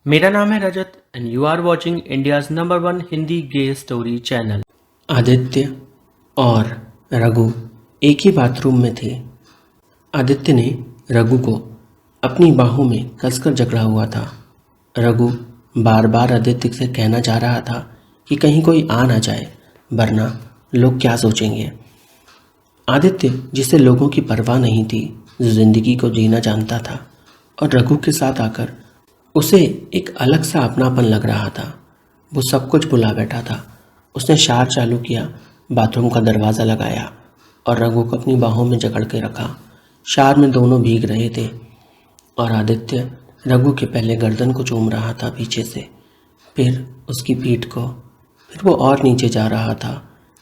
मेरा नाम है रजत and you are watching India's number one Hindi gay story channel. Aditya और रघु एक ही बाथरूम में थे। आदित्य ने रघु को अपनी बाहों में कसकर जकड़ा हुआ था। रघु बार बार आदित्य से कहना चाह रहा था कि कहीं कोई आ ना जाए, वरना लोग क्या सोचेंगे। आदित्य, जिसे लोगों की परवाह नहीं थी, जो जिंदगी को जीना जानता था, और रघु के साथ आकर उसे एक अलग सा अपनापन लग रहा था। वो सब कुछ भुला बैठा था। उसने शावर चालू किया, बाथरूम का दरवाज़ा लगाया और रघु को अपनी बाहों में जकड़ के रखा। शावर में दोनों भीग रहे थे और आदित्य रघु के पहले गर्दन को चूम रहा था पीछे से, फिर उसकी पीठ को, फिर वो और नीचे जा रहा था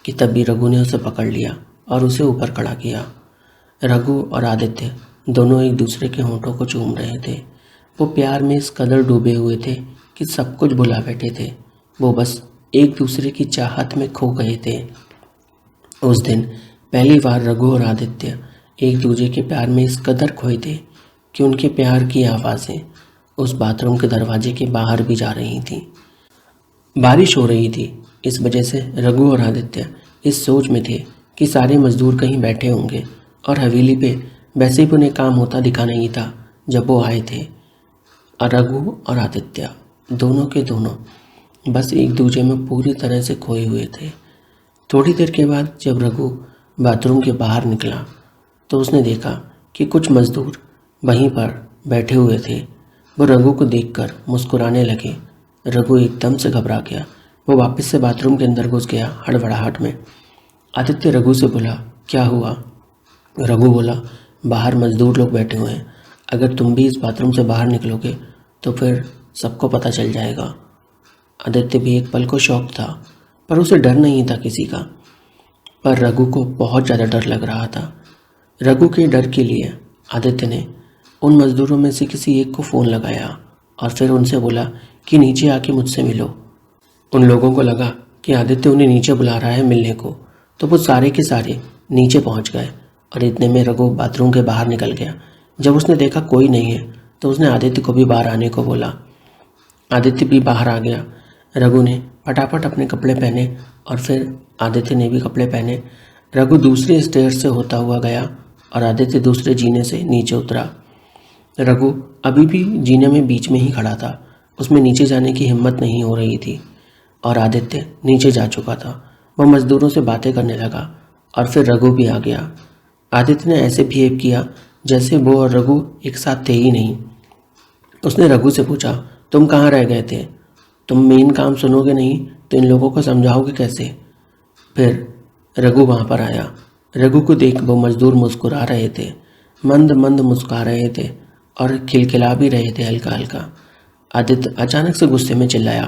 कि तभी रघु ने उसे पकड़ लिया और उसे ऊपर खड़ा किया। रघु और आदित्य दोनों एक दूसरे के होंठों को चूम रहे थे। वो प्यार में इस कदर डूबे हुए थे कि सब कुछ भुला बैठे थे। वो बस एक दूसरे की चाहत में खो गए थे। उस दिन पहली बार रघु और आदित्य एक दूसरे के प्यार में इस कदर खोए थे कि उनके प्यार की आवाज़ें उस बाथरूम के दरवाजे के बाहर भी जा रही थीं। बारिश हो रही थी, इस वजह से रघु और आदित्य इस सोच में थे कि सारे मजदूर कहीं बैठे होंगे और हवेली पे वैसे भी उन्हें काम होता दिखा नहीं था जब वो आए थे। और रघु और आदित्य दोनों के दोनों बस एक दूसरे में पूरी तरह से खोए हुए थे। थोड़ी देर के बाद जब रघु बाथरूम के बाहर निकला तो उसने देखा कि कुछ मजदूर वहीं पर बैठे हुए थे। वो रघु को देखकर मुस्कुराने लगे। रघु एकदम से घबरा गया। वो वापस से बाथरूम के अंदर घुस गया हड़बड़ाहट में। आदित्य रघु से बोला, क्या हुआ? रघु बोला, बाहर मजदूर लोग बैठे हुए हैं। अगर तुम भी इस बाथरूम से बाहर निकलोगे तो फिर सबको पता चल जाएगा। आदित्य भी एक पल को शौक था, पर उसे डर नहीं था किसी का। पर रघु को बहुत ज़्यादा डर लग रहा था। रघु के डर के लिए आदित्य ने उन मज़दूरों में से किसी एक को फ़ोन लगाया और फिर उनसे बोला कि नीचे आके मुझसे मिलो। उन लोगों को लगा कि आदित्य उन्हें नीचे बुला रहा है मिलने को, तो वो सारे के सारे नीचे पहुंच गए और इतने में रघु बाथरूम के बाहर निकल गया। जब उसने देखा कोई नहीं है तो उसने आदित्य को भी बाहर आने को बोला। आदित्य भी बाहर आ गया। रघु ने फटाफट अपने कपड़े पहने और फिर आदित्य ने भी कपड़े पहने। रघु दूसरे स्टेयर से होता हुआ गया और आदित्य दूसरे जीने से नीचे उतरा। रघु अभी भी जीने में बीच में ही खड़ा था। उसमें नीचे जाने की हिम्मत नहीं हो रही थी और आदित्य नीचे जा चुका था। वह मजदूरों से बातें करने लगा और फिर रघु भी आ गया। आदित्य ने ऐसे बिहेव किया जैसे वो और रघु एक साथ थे ही नहीं। उसने रघु से पूछा, तुम कहाँ रह गए थे? तुम मेन काम सुनोगे नहीं तो इन लोगों को समझाओगे कैसे? फिर रघु वहाँ पर आया। रघु को देख वो मजदूर मुस्कुरा रहे थे, मंद मंद मुस्कुरा रहे थे और खिलखिला भी रहे थे हल्का हल्का। आदित्य अचानक से गुस्से में चिल्लाया,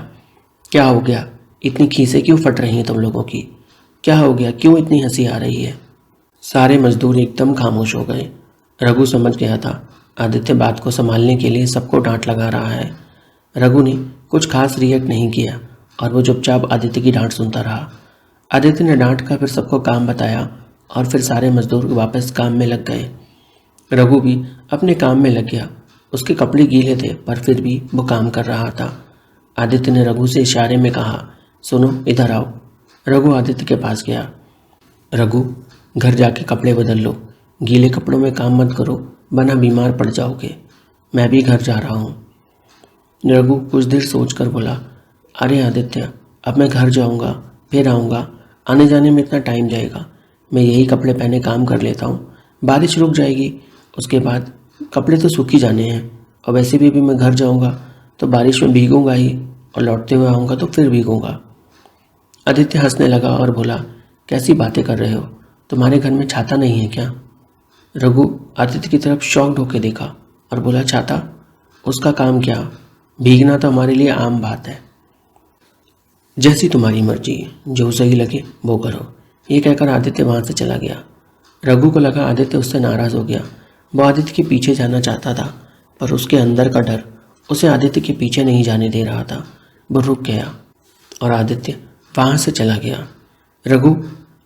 क्या हो गया? इतनी खीसें क्यों फट रही हैं तुम लोगों की? क्या हो गया? क्यों इतनी हंसी आ रही है? सारे मजदूर एकदम खामोश हो गए। रघु समझ गया था आदित्य बात को संभालने के लिए सबको डांट लगा रहा है। रघु ने कुछ खास रिएक्ट नहीं किया और वो चुपचाप आदित्य की डांट सुनता रहा। आदित्य ने डांट कर फिर सबको काम बताया और फिर सारे मजदूर वापस काम में लग गए। रघु भी अपने काम में लग गया। उसके कपड़े गीले थे पर फिर भी वो काम कर रहा था। आदित्य ने रघु से इशारे में कहा, सुनो इधर आओ। रघु आदित्य के पास गया। रघु, घर जाके कपड़े बदल लो, गीले कपड़ों में काम मत करो वरना बीमार पड़ जाओगे। मैं भी घर जा रहा हूँ। रघु कुछ देर सोचकर बोला, अरे आदित्य, अब मैं घर जाऊँगा फिर आऊँगा, आने जाने में इतना टाइम जाएगा। मैं यही कपड़े पहने काम कर लेता हूँ, बारिश रुक जाएगी, उसके बाद कपड़े तो सूख ही जाने हैं। और वैसे भी मैं घर जाऊँगा तो बारिश में भीगूंगा ही और लौटते हुए आऊँगा तो फिर भीगूंगा। आदित्य हंसने लगा और बोला, कैसी बातें कर रहे हो? तुम्हारे घर में छाता नहीं है क्या? रघु आदित्य की तरफ शॉक्ड होकर देखा और बोला, छाता? उसका काम क्या? भीगना तो हमारे लिए आम बात है। जैसी तुम्हारी मर्जी, जो सही लगे वो करो। ये कहकर आदित्य वहाँ से चला गया। रघु को लगा आदित्य उससे नाराज़ हो गया। वो आदित्य के पीछे जाना चाहता था पर उसके अंदर का डर उसे आदित्य के पीछे नहीं जाने दे रहा था। वो रुक गया और आदित्य वहाँ से चला गया। रघु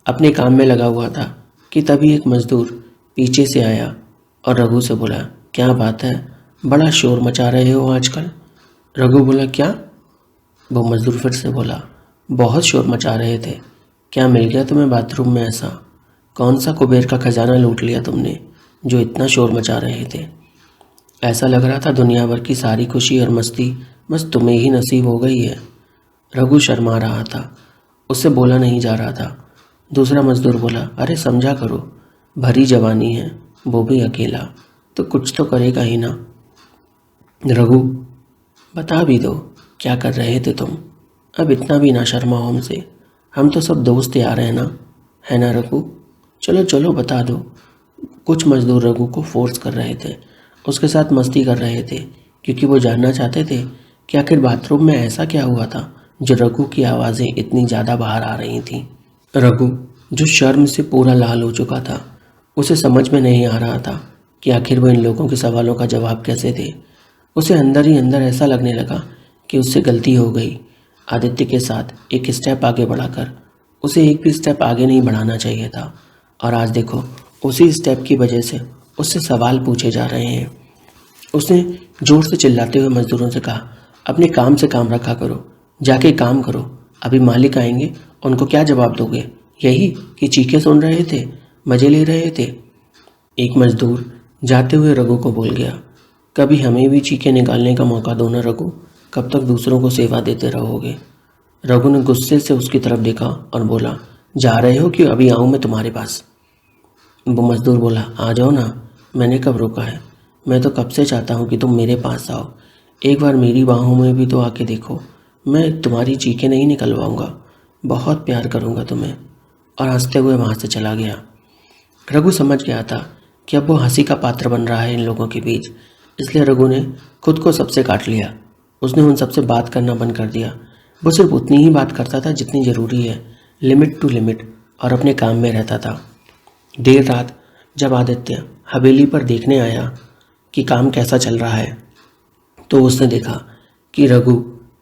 अपने काम में लगा हुआ था कि तभी एक मजदूर पीछे से आया और रघु से बोला, क्या बात है, बड़ा शोर मचा रहे हो आजकल? रघु बोला, क्या? वो मजदूर फिर से बोला, बहुत शोर मचा रहे थे। क्या मिल गया तुम्हें बाथरूम में ऐसा? कौन सा कुबेर का खजाना लूट लिया तुमने जो इतना शोर मचा रहे थे? ऐसा लग रहा था दुनिया भर की सारी खुशी और मस्ती बस तुम्हें ही नसीब हो गई है। रघु शर्मा रहा था, उससे बोला नहीं जा रहा था। दूसरा मजदूर बोला, अरे समझा करो, भरी जवानी है, वो भी अकेला, तो कुछ तो करेगा ही ना। रघु, बता भी दो, क्या कर रहे थे तुम? अब इतना भी ना शर्माओ हमसे, हम तो सब दोस्त यार हैं ना, है ना रघु? चलो चलो बता दो। कुछ मजदूर रघु को फोर्स कर रहे थे, उसके साथ मस्ती कर रहे थे, क्योंकि वो जानना चाहते थे कि आखिर बाथरूम में ऐसा क्या हुआ था जो रघु की आवाज़ें इतनी ज़्यादा बाहर आ रही थीं। रघु, जो शर्म से पूरा लाल हो चुका था, उसे समझ में नहीं आ रहा था कि आखिर वो इन लोगों के सवालों का जवाब कैसे दे। उसे अंदर ही अंदर ऐसा लगने लगा कि उससे गलती हो गई। आदित्य के साथ एक स्टेप आगे बढ़ाकर उसे एक भी स्टेप आगे नहीं बढ़ाना चाहिए था, और आज देखो उसी स्टेप की वजह से उससे सवाल पूछे जा रहे हैं। उसने जोर से चिल्लाते हुए मजदूरों से कहा, अपने काम से काम रखा करो, जाके काम करो, अभी मालिक आएंगे, उनको क्या जवाब दोगे? यही कि चीखें सुन रहे थे, मजे ले रहे थे? एक मजदूर जाते हुए रघु को बोल गया, कभी हमें भी चीखें निकालने का मौका दो ना रघु, कब तक दूसरों को सेवा देते रहोगे? रघु ने गुस्से से उसकी तरफ देखा और बोला, जा रहे हो कि अभी आऊँ मैं तुम्हारे पास? वो मजदूर बोला, आ जाओ ना, मैंने कब रोका है? मैं तो कब से चाहता हूँ कि तुम मेरे पास आओ, एक बार मेरी बाहों में भी तो आके देखो, मैं तुम्हारी चीखें नहीं निकलवाऊंगा, बहुत प्यार करूँगा तुम्हें। और हंसते हुए वहाँ से चला गया। रघु समझ गया था कि अब वो हंसी का पात्र बन रहा है इन लोगों के बीच, इसलिए रघु ने खुद को सबसे काट लिया। उसने उन सबसे बात करना बंद कर दिया। वो सिर्फ उतनी ही बात करता था जितनी ज़रूरी है, लिमिट टू लिमिट, और अपने काम में रहता था। देर रात जब आदित्य हवेली पर देखने आया कि काम कैसा चल रहा है, तो उसने देखा कि रघु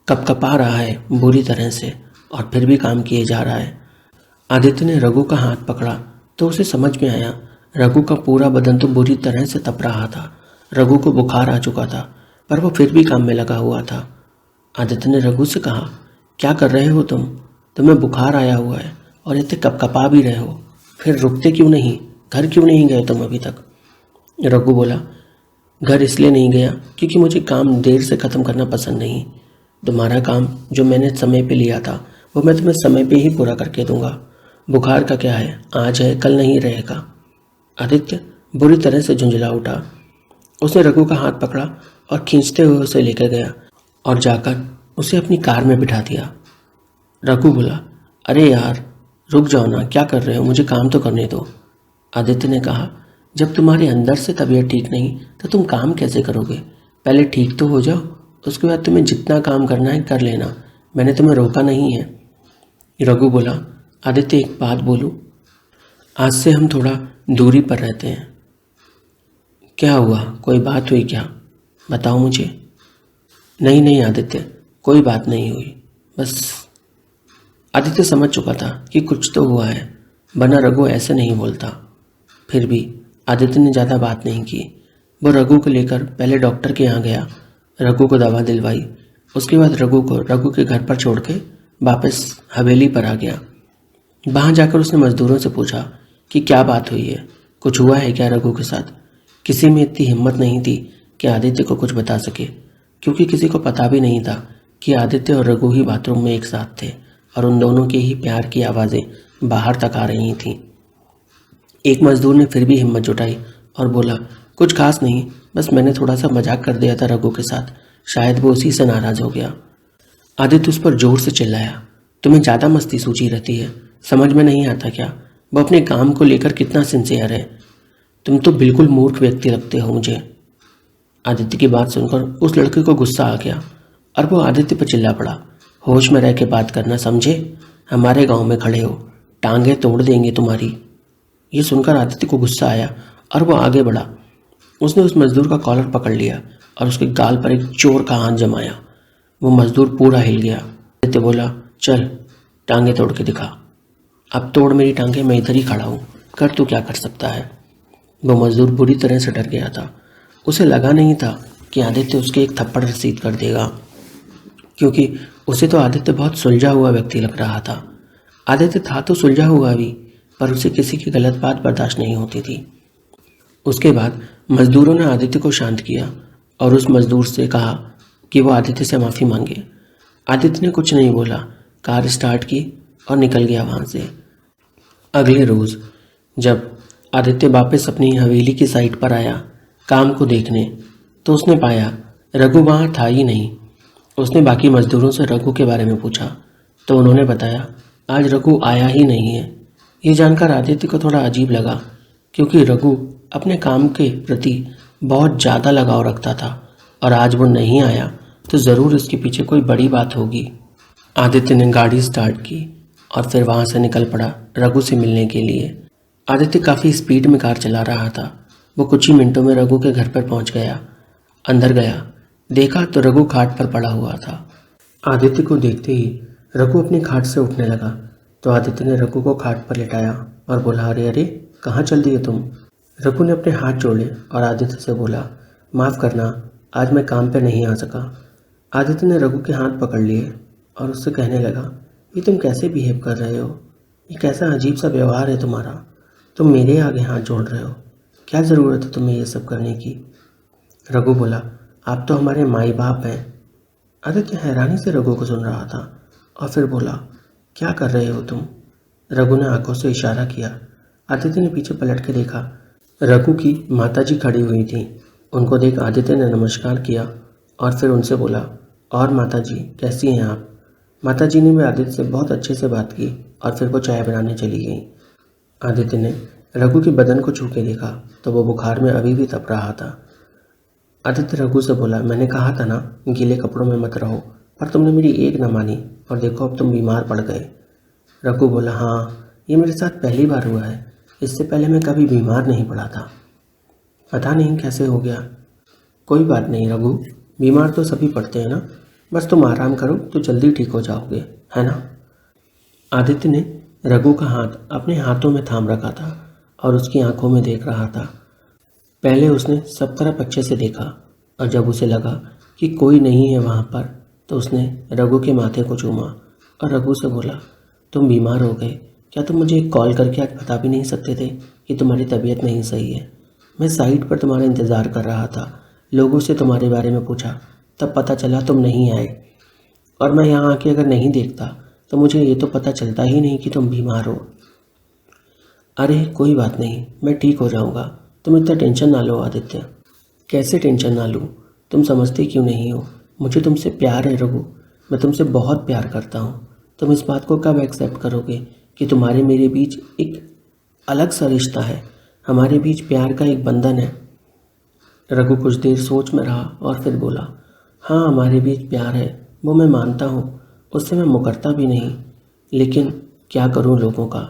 कपकपा रहा है बुरी तरह से, और फिर भी काम किए जा रहा है। आदित्य ने रघु का हाथ पकड़ा तो उसे समझ में आया रघु का पूरा बदन तो बुरी तरह से तप रहा था। रघु को बुखार आ चुका था, पर वो फिर भी काम में लगा हुआ था। आदित्य ने रघु से कहा, क्या कर रहे हो तुम? तुम्हें बुखार आया हुआ है और इतने कपकपा भी रहे हो, फिर रुकते क्यों नहीं? घर क्यों नहीं गए तुम अभी तक? रघु बोला, घर इसलिए नहीं गया क्योंकि मुझे काम देर से ख़त्म करना पसंद नहीं। तुम्हारा काम जो मैंने समय पे लिया था वो मैं तुम्हें समय पे ही पूरा करके दूंगा। बुखार का क्या है, आज है कल नहीं रहेगा। आदित्य बुरी तरह से झुंझला उठा। उसने रघु का हाथ पकड़ा और खींचते हुए उसे लेकर गया और जाकर उसे अपनी कार में बिठा दिया। रघु बोला, अरे यार रुक जाओ ना, क्या कर रहे हो, मुझे काम तो करने दो। आदित्य ने कहा, जब तुम्हारे अंदर से तबीयत ठीक नहीं तो तुम काम कैसे करोगे? पहले ठीक तो हो जाओ, उसके बाद तुम्हें जितना काम करना है कर लेना, मैंने तुम्हें रोका नहीं है। रघु बोला, आदित्य एक बात बोलूं, आज से हम थोड़ा दूरी पर रहते हैं। क्या हुआ, कोई बात हुई क्या? बताओ मुझे। नहीं नहीं आदित्य, कोई बात नहीं हुई, बस। आदित्य समझ चुका था कि कुछ तो हुआ है, वरना रघु ऐसे नहीं बोलता। फिर भी आदित्य ने ज़्यादा बात नहीं की। वो रघु को लेकर पहले डॉक्टर के यहाँ गया, रघु को दवा दिलवाई, उसके बाद रघु को रघु के घर पर छोड़ के वापस हवेली पर आ गया। वहाँ जाकर उसने मजदूरों से पूछा कि क्या बात हुई है, कुछ हुआ है क्या रघु के साथ? किसी में इतनी हिम्मत नहीं थी कि आदित्य को कुछ बता सके, क्योंकि किसी को पता भी नहीं था कि आदित्य और रघु ही बाथरूम में एक साथ थे और उन दोनों के ही प्यार की आवाज़ें बाहर तक आ रही थीं। एक मजदूर ने फिर भी हिम्मत जुटाई और बोला, कुछ खास नहीं, बस मैंने थोड़ा सा मजाक कर दिया था रघु के साथ, शायद वो उसी से नाराज़ हो गया। आदित्य उस पर जोर से चिल्लाया, तुम्हें ज़्यादा मस्ती सूझी रहती है, समझ में नहीं आता क्या? वो अपने काम को लेकर कितना सिंसियर है, तुम तो बिल्कुल मूर्ख व्यक्ति लगते हो मुझे। आदित्य की बात सुनकर उस लड़के को गुस्सा आ गया और वो आदित्य पर चिल्ला पड़ा, होश में रह के बात करना, समझे? हमारे गांव में खड़े हो, टांगे तोड़ देंगे तुम्हारी। ये सुनकर आदित्य को गुस्सा आया और वो आगे बढ़ा। उसने उस मजदूर का कॉलर पकड़ लिया और उसके गाल पर एक चोर का हाथ जमाया। वो मजदूर पूरा हिल गया। आदित्य बोला, चल टांगे तोड़ के दिखा। अब तोड़ मेरी टांगे, मैं इधर ही खड़ा हूँ, कर तू क्या कर सकता है। वो मजदूर बुरी तरह से डर गया था। उसे लगा नहीं था कि आदित्य उसके एक थप्पड़ रसीद कर देगा। क्योंकि उसे तो आदित्य बहुत सुलझा हुआ व्यक्ति लग रहा था। आदित्य था तो सुलझा हुआ भी, पर उसे किसी की गलत बात बर्दाश्त नहीं होती थी। उसके बाद मजदूरों ने आदित्य को शांत किया और उस मजदूर से कहा कि वो आदित्य से माफ़ी मांगे। आदित्य ने कुछ नहीं बोला, कार स्टार्ट की और निकल गया वहाँ से। अगले रोज़ जब आदित्य वापस अपनी हवेली की साइट पर आया काम को देखने, तो उसने पाया रघु वहाँ था ही नहीं। उसने बाकी मजदूरों से रघु के बारे में पूछा तो उन्होंने बताया आज रघु आया ही नहीं है। ये जानकर आदित्य को थोड़ा अजीब लगा, क्योंकि रघु अपने काम के प्रति बहुत ज़्यादा लगाव रखता था और आज वो नहीं आया तो ज़रूर इसके पीछे कोई बड़ी बात होगी। आदित्य ने गाड़ी स्टार्ट की और फिर वहाँ से निकल पड़ा रघु से मिलने के लिए। आदित्य काफ़ी स्पीड में कार चला रहा था। वो कुछ ही मिनटों में रघु के घर पर पहुँच गया। अंदर गया, देखा तो रघु खाट पर पड़ा हुआ था। आदित्य को देखते ही रघु अपनी खाट से उठने लगा तो आदित्य ने रघु को खाट पर लेटाया और बोला, अरे अरे कहाँ चल दिए तुम। रघु ने अपने हाथ जोड़े और आदित्य से बोला, माफ़ करना, आज मैं काम पर नहीं आ सका। आदित्य ने रघु के हाथ पकड़ लिए और उससे कहने लगा, ये तुम कैसे बिहेव कर रहे हो, ये कैसा अजीब सा व्यवहार है तुम्हारा। तुम मेरे आगे हाथ जोड़ रहे हो, क्या ज़रूरत है तुम्हें ये सब करने की। रघु बोला, आप तो हमारे माई बाप हैं। आदित्य हैरानी से रघु को सुन रहा था और फिर बोला, क्या कर रहे हो तुम। रघु ने आंखों से इशारा किया। आदित्य ने पीछे पलट के देखा, रघु की माताजी खड़ी हुई थी। उनको देख आदित्य ने नमस्कार किया और फिर उनसे बोला, और माताजी कैसी हैं आप। माताजी ने भी आदित्य से बहुत अच्छे से बात की और फिर वो चाय बनाने चली गई। आदित्य ने रघु के बदन को छू के देखा तो वो बुखार में अभी भी तप रहा था। आदित्य रघु से बोला, मैंने कहा था ना गीले कपड़ों में मत रहो, पर तुमने मेरी एक न मानी और देखो अब तुम बीमार पड़ गए। रघु बोला, हाँ ये मेरे साथ पहली बार हुआ है, इससे पहले मैं कभी बीमार नहीं पड़ा था, पता नहीं कैसे हो गया। कोई बात नहीं रघु, बीमार तो सभी पड़ते हैं ना, बस तुम आराम करो तो जल्दी ठीक हो जाओगे, है ना। आदित्य ने रघु का हाथ अपने हाथों में थाम रखा था और उसकी आंखों में देख रहा था। पहले उसने सब तरफ अच्छे से देखा और जब उसे लगा कि कोई नहीं है वहाँ पर तो उसने रघु के माथे को चूमा और रघु से बोला, तुम बीमार हो गए, क्या तुम मुझे कॉल करके आज बता भी नहीं सकते थे कि तुम्हारी तबीयत नहीं सही है। मैं साइट पर तुम्हारा इंतज़ार कर रहा था, लोगों से तुम्हारे बारे में पूछा, तब पता चला तुम नहीं आए और मैं यहाँ आके अगर नहीं देखता तो मुझे ये तो पता चलता ही नहीं कि तुम बीमार हो। अरे कोई बात नहीं, मैं ठीक हो जाऊँगा, तुम इतना टेंशन ना लो आदित्य। कैसे टेंशन ना लूँ, तुम समझते क्यों नहीं हो, मुझे तुमसे प्यार है रघु, मैं तुमसे बहुत प्यार करता हूँ। तुम इस बात को कब एक्सेप्ट करोगे कि तुम्हारे मेरे बीच एक अलग सा रिश्ता है, हमारे बीच प्यार का एक बंधन है। रघु कुछ देर सोच में रहा और फिर बोला, हाँ हमारे बीच प्यार है, वो मैं मानता हूँ, उससे मैं मुकरता भी नहीं, लेकिन क्या करूँ लोगों का,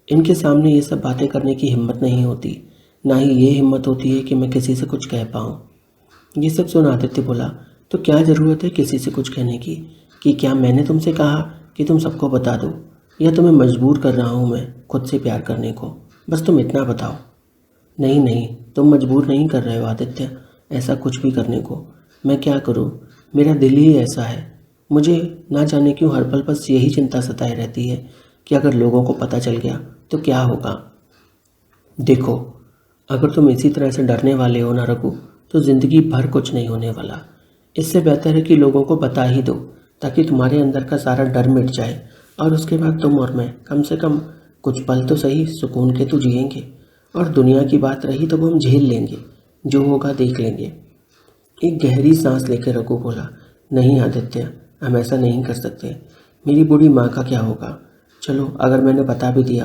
इनके सामने ये सब बातें करने की हिम्मत नहीं होती, ना ही ये हिम्मत होती है कि मैं किसी से कुछ कह पाऊँ। ये सब सुन आदित्य बोला, तो क्या ज़रूरत है किसी से कुछ कहने की, कि क्या मैंने तुमसे कहा कि तुम सबको बता दो, या तुम्हें मजबूर कर रहा हूँ मैं खुद से प्यार करने को, बस तुम इतना बताओ। नहीं नहीं, तुम मजबूर नहीं कर रहे हो आदित्य ऐसा कुछ भी करने को, मैं क्या करूँ, मेरा दिल ही ऐसा है। मुझे ना जाने क्यों हर पल बस यही चिंता सताए रहती है कि अगर लोगों को पता चल गया तो क्या होगा। देखो अगर तुम इसी तरह से डरने वाले हो ना रघु, तो ज़िंदगी भर कुछ नहीं होने वाला। इससे बेहतर है कि लोगों को बता ही दो, ताकि तुम्हारे अंदर का सारा डर मिट जाए और उसके बाद तुम और मैं कम से कम कुछ पल तो सही सुकून के तो जिएंगे, और दुनिया की बात रही तो वो हम झेल लेंगे, जो होगा देख लेंगे। एक गहरी सांस लेकर रघु बोला, नहीं आदित्य, हम ऐसा नहीं कर सकते, मेरी बूढ़ी माँ का क्या होगा। चलो अगर मैंने बता भी दिया,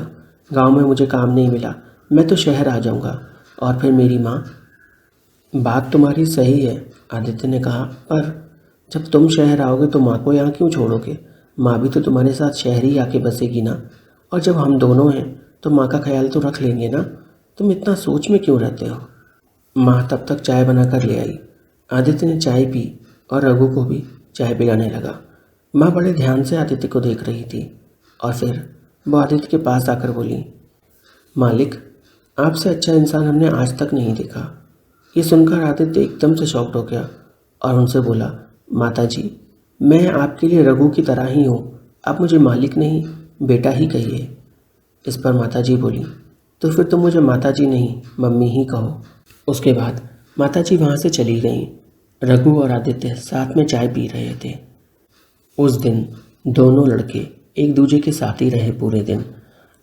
गांव में मुझे काम नहीं मिला, मैं तो शहर आ जाऊंगा और फिर मेरी माँ। बात तुम्हारी सही है, आदित्य ने कहा, पर जब तुम शहर आओगे तो माँ को यहाँ क्यों छोड़ोगे, माँ भी तो तुम्हारे साथ शहर ही आके बसेगी ना, और जब हम दोनों हैं तो माँ का ख्याल तो रख लेंगे ना, तुम इतना सोच में क्यों रहते हो। माँ तब तक चाय बना कर ले आई। आदित्य ने चाय पी और रघु को भी चाय पिलाने लगा। माँ बड़े ध्यान से आदित्य को देख रही थी और फिर वो आदित्य के पास आकर बोली, मालिक, आपसे अच्छा इंसान हमने आज तक नहीं देखा। ये सुनकर आदित्य एकदम से शॉक्ड हो गया और उनसे बोला, माता जी, मैं आपके लिए रघु की तरह ही हूँ, आप मुझे मालिक नहीं बेटा ही कहिए। इस पर माताजी बोली, तो फिर तुम मुझे माताजी नहीं मम्मी ही कहो। उसके बाद माताजी वहाँ से चली गईं। रघु और आदित्य साथ में चाय पी रहे थे। उस दिन दोनों लड़के एक दूसरे के साथ ही रहे पूरे दिन।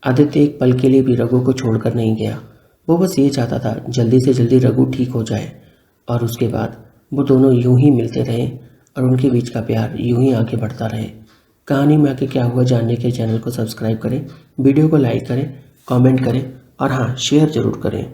आदित्य एक पल के लिए भी रघु को छोड़कर नहीं गया। वो बस ये चाहता था जल्दी से जल्दी रघु ठीक हो जाए, और उसके बाद वो दोनों यूं ही मिलते रहे और उनके बीच का प्यार यूं ही आगे बढ़ता रहे। कहानी में आगे क्या हुआ जानने के चैनल को सब्सक्राइब करें, वीडियो को लाइक करें, कमेंट करें और हाँ शेयर ज़रूर करें।